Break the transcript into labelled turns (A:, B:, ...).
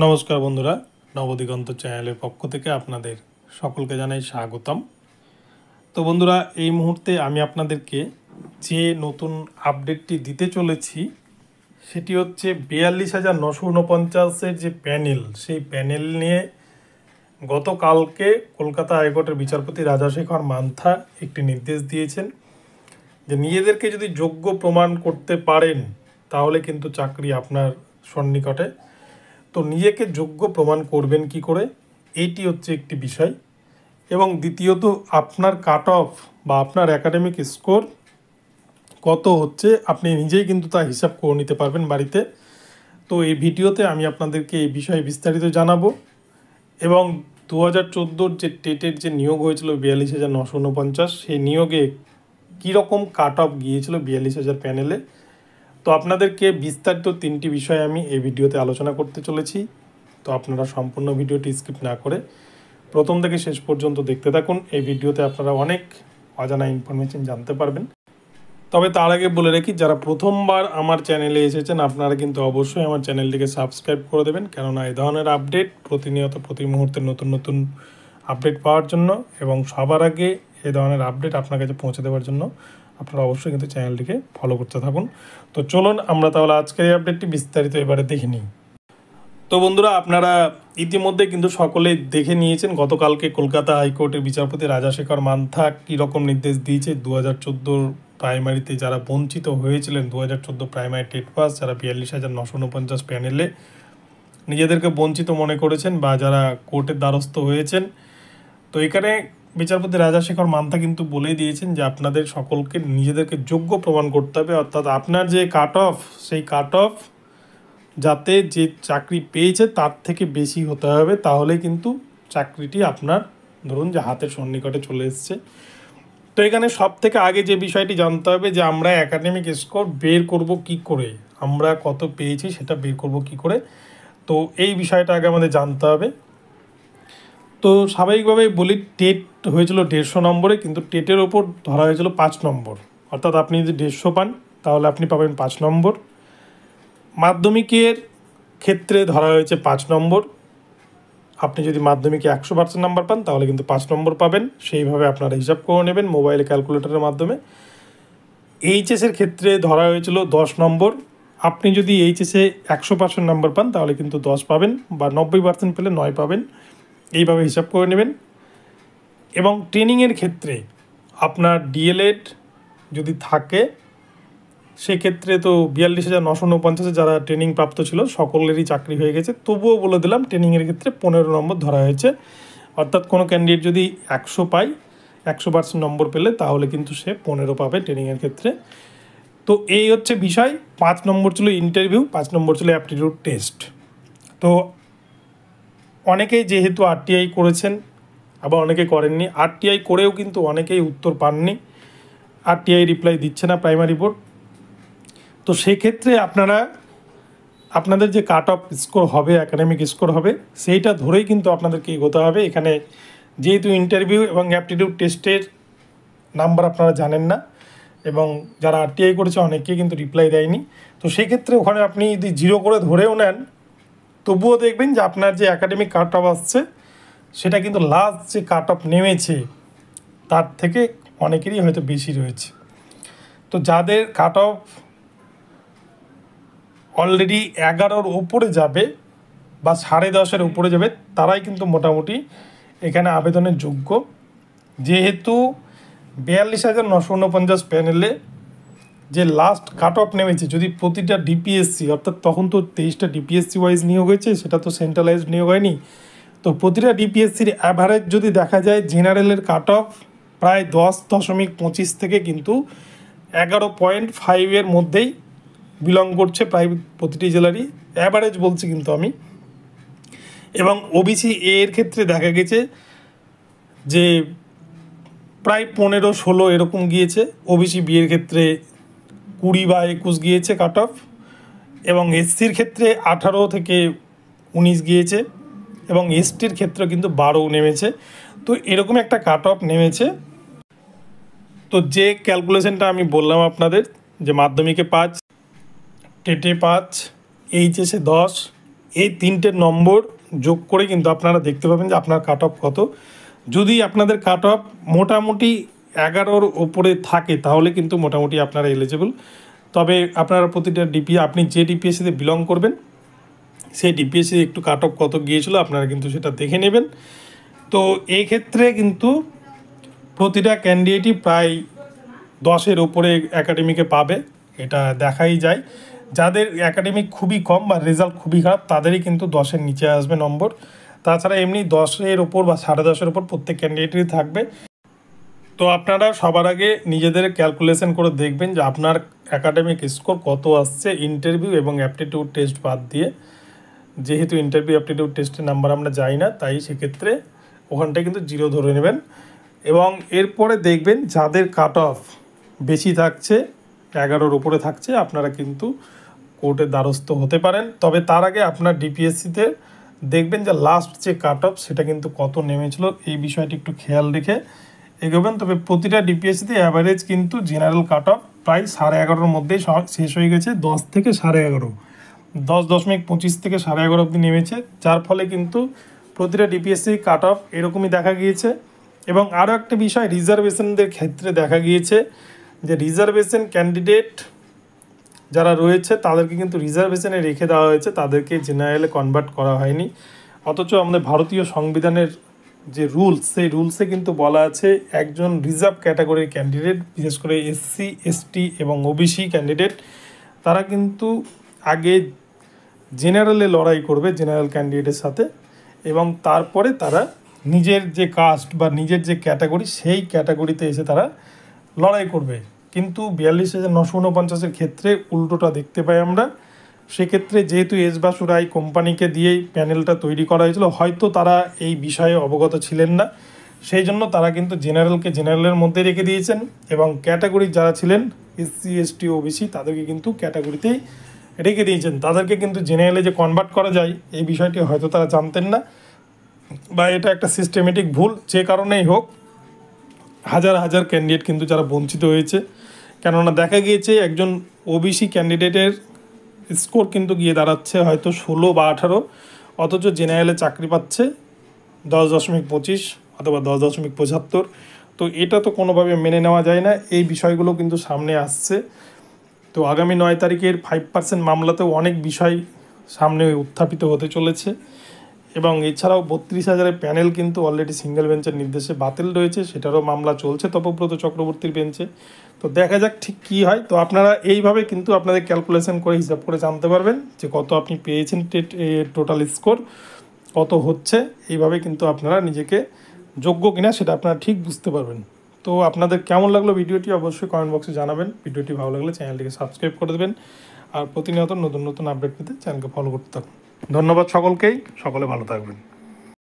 A: নমস্কার বন্ধুরা, নবদিগন্ত চ্যানেলের পক্ষ থেকে আপনাদের সকলকে জানাই স্বাগতম। তো বন্ধুরা, এই মুহূর্তে আমি আপনাদেরকে যে নতুন আপডেটটি দিতে চলেছি সেটি হচ্ছে 42,949-এর যে প্যানেল, সেই প্যানেল নিয়ে গতকালকে কলকাতা হাইকোর্টের বিচারপতি রাজাশেখর মান্থা একটি নির্দেশ দিয়েছেন যে নিজেদেরকে যদি যোগ্য প্রমাণ করতে পারেন তাহলে কিন্তু চাকরি আপনার সন্নিকটে। তো নিজেকে যোগ্য প্রমাণ করবেন কি করে, এইটি হচ্ছে একটি বিষয়। এবং দ্বিতীয়ত, আপনার কাট অফ বা আপনার একাডেমিক স্কোর কত হচ্ছে আপনি নিজেই কিন্তু তা হিসাব করে নিতে পারবেন বাড়িতে। তো এই ভিডিওতে আমি আপনাদেরকে এই বিষয়ে বিস্তারিত জানাবো। এবং 2014 যে টেটের যে নিয়োগ হয়েছিল 42,949, সেই নিয়োগে কীরকম কাট অফ গিয়েছিল 42,000 প্যানেলে। তো আপনাদেরকে বিস্তারিত তিনটি বিষয় আমি এই ভিডিওতে আলোচনা করতে চলেছি। তো আপনারা সম্পূর্ণ ভিডিওটি স্কিপ না করে প্রথম থেকে শেষ পর্যন্ত দেখতে থাকুন। এই ভিডিওতে আপনারা অনেক অজানা ইনফরমেশন জানতে পারবেন। তবে তার আগে বলে রাখি, যারা প্রথমবার আমার চ্যানেলে এসেছেন আপনারা কিন্তু অবশ্যই আমার চ্যানেলটিকে সাবস্ক্রাইব করে দেবেন, কেননা এই ধরনের আপডেট প্রতিনিয়ত প্রতি মুহূর্তে নতুন নতুন আপডেট পাওয়ার জন্য এবং সবার আগে এই ধরনের আপডেট আপনার কাছে পৌঁছে দেওয়ার জন্য আপনারা অবশ্যই কিন্তু চ্যানেলটিকে ফলো করতে থাকুন। তো চলুন আমরা তাহলে আজকের এই আপডেটটি বিস্তারিত এবারে দেখে নিই। তো বন্ধুরা, আপনারা ইতিমধ্যে কিন্তু সকলেই দেখে নিয়েছেন গতকালকে কলকাতা হাইকোর্টের বিচারপতি রাজাশেখর মান্থা কীরকম নির্দেশ দিয়েছে। 2014 প্রাইমারিতে যারা বঞ্চিত হয়েছিলেন, 2014 প্রাইমারি টেট পাস, যারা 42,949 প্যানেলে নিজেদেরকে বঞ্চিত মনে করেছেন বা যারা কোর্টের দ্বারস্থ হয়েছেন, তো এখানে বিচারপতি রাজাশেখর মান্থা কিন্তু বলেই দিয়েছেন যে আপনাদের সকলকে নিজেদেরকে যোগ্য প্রমাণ করতে হবে। অর্থাৎ আপনার যে কাট অফ, সেই কাট অফ যাতে যে চাকরি পেয়েছে তার থেকে বেশি হতে হবে, তাহলে কিন্তু চাকরিটি আপনার ধরুন যে হাতের সন্নিকটে চলে এসছে। তো এখানে সব থেকে আগে যে বিষয়টি জানতে হবে যে আমরা একাডেমিক স্কোর বের করব কি করে, আমরা কত পেয়েছি সেটা বের করব কি করে। তো এই বিষয়টা আগে আমাদের জানতে হবে। তো স্বাভাবিকভাবেই বলি, টেট হয়েছিল 150 নম্বরে, কিন্তু টেটের ওপর ধরা হয়েছিল 5 নম্বর। অর্থাৎ আপনি যদি 150 পান তাহলে আপনি পাবেন 5 নম্বর। মাধ্যমিকের ক্ষেত্রে ধরা হয়েছে 5 নম্বর। আপনি যদি মাধ্যমিকে 100% নাম্বার পান তাহলে কিন্তু 5 নম্বর পাবেন। সেইভাবে আপনারা হিসাব করে নেবেন মোবাইলে ক্যালকুলেটরের মাধ্যমে। এইচএসের ক্ষেত্রে ধরা হয়েছিল 10 নম্বর। আপনি যদি এইচএসে 100% নাম্বার পান তাহলে কিন্তু 10 পাবেন, বা 90% পেলে 9 পাবেন। এইভাবে হিসাব করে নেবেন। এবং ট্রেনিংয়ের ক্ষেত্রে আপনার ডিএলএড যদি থাকে সেক্ষেত্রে তো 42,949 যারা ট্রেনিং প্রাপ্ত ছিল সকলেরই চাকরি হয়ে গেছে। তবুও বলে দিলাম, ট্রেনিংয়ের ক্ষেত্রে 15 নম্বর ধরা হয়েছে। অর্থাৎ কোনো ক্যান্ডিডেট যদি 100 পায়, 100% নম্বর পেলে, তাহলে কিন্তু সে 15 পাবে ট্রেনিংয়ের ক্ষেত্রে। তো এই হচ্ছে বিষয়। 5 নম্বর ছিল ইন্টারভিউ, 5 নম্বর ছিল অ্যাপটিটিউড টেস্ট। তো অনেকেই যেহেতু আরটিআই করেছেন, আবার অনেকে করেননি। আরটিআই করেও কিন্তু অনেকেই উত্তর পাননি, আরটিআই রিপ্লাই দিচ্ছে না প্রাইমারি বোর্ড। তো সেক্ষেত্রে আপনারা আপনাদের যে কাট অফ স্কোর হবে, একাডেমিক স্কোর হবে, সেইটা ধরেই কিন্তু আপনাদেরকে এগোতে হবে। এখানে যেহেতু ইন্টারভিউ এবং অ্যাপটিটিউড টেস্টের নাম্বার আপনারা জানেন না, এবং যারা আরটিআই করেছে অনেকেই কিন্তু রিপ্লাই দেয়নি। তো সেক্ষেত্রে ওখানে আপনি যদি 0 করে ধরেও নেন, তবুও দেখবেন যে আপনার যে একাডেমিক কাট অফ আসছে সেটা কিন্তু লাস্ট যে কাট অফ নেমেছে তার থেকে অনেকেরই হয়তো বেশি রয়েছে। তো যাদের কাট অফ অলরেডি 11-র উপরে যাবে বা 10.5-এর উপরে যাবে, তারাই কিন্তু মোটামুটি এখানে আবেদনের যোগ্য। যেহেতু 42,949 প্যানেলে যে লাস্ট কাট অফ নেমেছে, যদি প্রতিটা ডিপিএসসি, অর্থাৎ তখন তো 23টা ডিপিএসসি ওয়াইজ নিয়োগ হয়েছে, সেটা তো সেন্ট্রালাইজড নিয়োগ হয়নি। তো প্রতিটা ডিপিএসসির অ্যাভারেজ যদি দেখা যায়, জেনারেলের কাট অফ প্রায় 10.25 থেকে কিন্তু 11.5-এর মধ্যেই বিলং করছে প্রায় প্রতিটি জেলারই, অ্যাভারেজ বলছি কিন্তু আমি। এবং ওবিসি এর ক্ষেত্রে দেখা গেছে যে প্রায় 15-16 এরকম গিয়েছে। ওবিসি বি এর ক্ষেত্রে 20 বা 21 গিয়েছে কাট অফ, এবং এসসির ক্ষেত্রে 18 থেকে 19 গিয়েছে, এবং এসটির ক্ষেত্রে কিন্তু 12 নেমেছে। তো এরকম একটা কাট অফ নেমেছে। তো যে ক্যালকুলেশনটা আমি বললাম আপনাদের, যে মাধ্যমিকে 5, টেটে 5, এইচএসে 10, এই 3টে নম্বর যোগ করে কিন্তু আপনারা দেখতে পাবেন যে আপনার কাট অফ কত। যদি আপনাদের কাট অফ মোটামুটি 11-র ওপরে থাকে তাহলে কিন্তু মোটামুটি আপনারা এলিজিবল। তবে আপনারা প্রতিটা আপনি যে ডিপিএসসিতে বিলং করবেন সেই ডিপিএসসি একটু কাট অফ কত গিয়েছিল আপনারা কিন্তু সেটা দেখে নেবেন। তো এই ক্ষেত্রে কিন্তু প্রতিটা ক্যান্ডিডেটই প্রায় 10-এর ওপরে একাডেমিকে পাবে, এটা দেখাই যায়। যাদের একাডেমিক খুবই কম বা রেজাল্ট খুবই খারাপ তাদেরই কিন্তু 10-এর নিচে আসবে নম্বর। তাছাড়া এমনি 10-এর ওপর বা 10.5-এর ওপর প্রত্যেক ক্যান্ডিডেটই থাকবে। তো আপনারা সবার আগে নিজেদের ক্যালকুলেশন করে দেখবেন যে আপনার একাডেমিক স্কোর কত আসছে ইন্টারভিউ এবং অ্যাপটিটিউড টেস্ট বাদ দিয়ে। যেহেতু ইন্টারভিউ অ্যাপটিটিউড টেস্টের নাম্বার আমরা যাই না, তাই সেক্ষেত্রে ওখানটায় কিন্তু 0 ধরে নেবেন। এবং এরপরে দেখবেন যাদের কাট অফ বেশি থাকছে 11-র উপরে থাকছে আপনারা কিন্তু কোর্টের দ্বারস্থ হতে পারেন। তবে তার আগে আপনার ডিপিএসসিতে দেখবেন যে লাস্ট যে কাট অফ সেটা কিন্তু কত নেমেছিল, এই বিষয়টি একটু খেয়াল রেখে এগোবেন। তবে প্রতিটা ডিপিএসসিতে অ্যাভারেজ কিন্তু জেনারেল কাট অফ প্রায় 11.5-র মধ্যেই শেষ হয়ে গেছে। 10 থেকে 11.5, 10.25 থেকে 11.5 অবধি নেমেছে, যার ফলে কিন্তু প্রতিটা ডিপিএসসি কাট অফ এরকমই দেখা গিয়েছে। এবং আরও একটা বিষয় রিজার্ভেশনদের ক্ষেত্রে দেখা গিয়েছে যে রিজার্ভেশন ক্যান্ডিডেট যারা রয়েছে তাদেরকে কিন্তু রিজার্ভেশনে রেখে দেওয়া হয়েছে, তাদেরকে জেনারেলে কনভার্ট করা হয়নি। অথচ আমাদের ভারতীয় সংবিধানের যে রুলস সেই রুলসে কিন্তু বলা আছে একজন রিজার্ভ ক্যাটাগরির ক্যান্ডিডেট, বিশেষ করে এসসি এসটি এবং ওবিসি ক্যান্ডিডেট, তারা কিন্তু আগে জেনারেলে লড়াই করবে জেনারেল ক্যান্ডিডেটের সাথে, এবং তারপরে তারা নিজের যে কাস্ট বা নিজের যে ক্যাটাগরি সেই ক্যাটাগরিতে এসে তারা লড়াই করবে। কিন্তু 42,949-এর ক্ষেত্রে উল্টোটা দেখতে পাই আমরা। সেক্ষেত্রে যেহেতু এস বাসু রায় কোম্পানিকে দিয়েই প্যানেলটা তৈরি করা হয়েছিল, হয়তো তারা এই বিষয়ে অবগত ছিলেন না, সেই জন্য তারা কিন্তু জেনারেলকে জেনারেলের মধ্যে রেখে দিয়েছেন এবং ক্যাটাগরি যারা ছিলেন এসসি এসটি ওবিসি তাদেরকে কিন্তু ক্যাটাগরিতেই রেখে দিয়েছেন। তাদেরকে কিন্তু জেনারেলে যে কনভার্ট করা যায় এই বিষয়টি হয়তো তারা জানতেন না, বা এটা একটা সিস্টেমেটিক ভুল। যে কারণেই হোক হাজার হাজার ক্যান্ডিডেট কিন্তু যারা বঞ্চিত হয়েছে, কেননা দেখা গিয়েছে একজন ওবিসি ক্যান্ডিডেটের স্কোর কিন্তু গিয়ে দাঁড়াচ্ছে হয়তো 16 বা 18, অথচ জেনারেলে চাকরি পাচ্ছে 10.25 অথবা 10.75। তো এটা তো কোনোভাবে মেনে নেওয়া যায় না। এই বিষয়গুলো কিন্তু সামনে আসছে। তো আগামী 9 তারিখের 5% মামলাতেও অনেক বিষয় সামনে উত্থাপিত হতে চলেছে। এবং এছাড়াও 32,000-এর প্যানেল কিন্তু অলরেডি সিঙ্গেল বেঞ্চের নির্দেশে বাতিল রয়েছে, সেটারও মামলা চলছে তপব্রত চক্রবর্তীর বেঞ্চে। তো দেখা যাক ঠিক কী হয়। তো আপনারা এইভাবে কিন্তু আপনাদের ক্যালকুলেশন করে হিসাব করে জানতে পারবেন যে কত আপনি পেয়েছেন, টোটাল স্কোর কত হচ্ছে। এইভাবে কিন্তু আপনারা নিজেকে যোগ্য কিনা সেটা আপনারা ঠিক বুঝতে পারবেন। তো আপনাদের কেমন লাগলো ভিডিওটি অবশ্যই কমেন্ট বক্সে জানাবেন। ভিডিওটি ভালো লাগলে চ্যানেলটিকে সাবস্ক্রাইব করে দেবেন, আর প্রতিনিয়ত নতুন নতুন আপডেট পেতে চ্যানেলকে ফলো করতে থাকুন। ধন্যবাদ সকলকেই, সকলে ভালো থাকবেন।